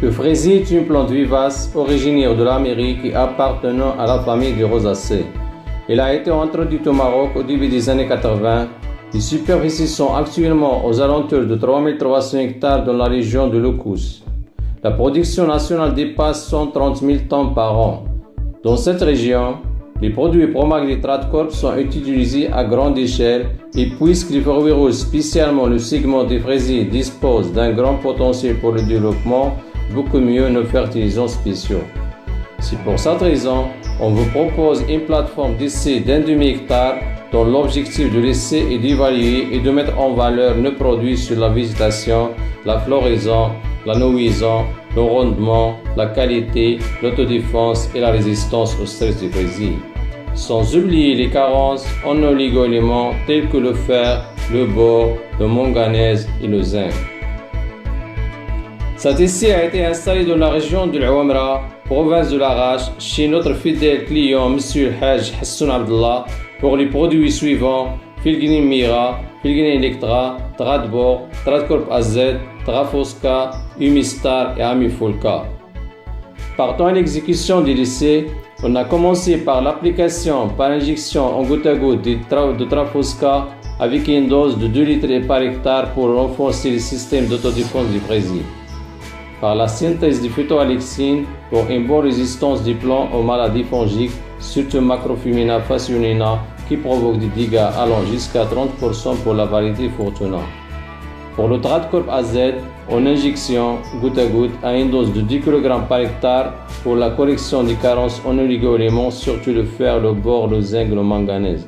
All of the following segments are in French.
Le fraisier est une plante vivace originaire de l'Amérique et appartenant à la famille des rosacées. Elle a été introduite au Maroc au début des années 80. Les superficies sont actuellement aux alentours de 3300 hectares dans la région de Locous. La production nationale dépasse 130 000 tonnes par an. Dans cette région, les produits Promag et Tradcorp sont utilisés à grande échelle et puisque les fruits roses, spécialement le segment des fraisiers, dispose d'un grand potentiel pour le développement, beaucoup mieux nos fertilisants spéciaux. C'est pour cette raison, on vous propose une plateforme d'essai d'un demi-hectare dont l'objectif de l'essai est d'évaluer et de mettre en valeur nos produits sur la végétation, la floraison, la nourrissance, le rendement, la qualité, l'autodéfense et la résistance au stress du fraisier. Sans oublier les carences en oligo-éléments tels que le fer, le bore, le manganèse et le zinc. Cet essai a été installé dans la région de l'Ouamra, province de l'Arrache, chez notre fidèle client M. Haj Hassoun Abdallah pour les produits suivants: Filgrim Mira, Filgrim Electra, Tradbor, Tradcorp AZ, Trafosca, Humistar et Amifolca. Partant à l'exécution de l'essai, on a commencé par l'application par injection en goutte à goutte de Trafosca avec une dose de 2 litres par hectare pour renforcer le système d'autodéfense du fraisier. Par la synthèse de phytoalexine pour une bonne résistance des plants aux maladies fongiques, surtout Macrofumina facionina, qui provoque des dégâts allant jusqu'à 30% pour la variété Fortuna. Pour le Tradcorp AZ, en injection goutte à goutte à une dose de 10 kg par hectare pour la correction des carences en oligo-éléments, surtout le fer, le bore, le zinc, le manganèse.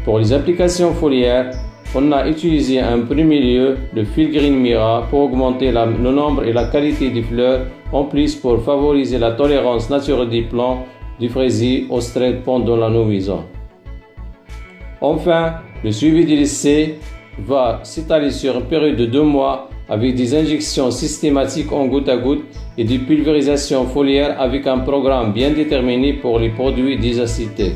Pour les applications foliaires, on a utilisé en premier lieu le Filgrim Mira pour augmenter le nombre et la qualité des fleurs, en plus pour favoriser la tolérance naturelle des plants du fraisier au stress pendant la nourrissance. Enfin, le suivi de l'essai va s'étaler sur une période de 2 mois avec des injections systématiques en goutte à goutte et des pulvérisations foliaires avec un programme bien déterminé pour les produits désacetés.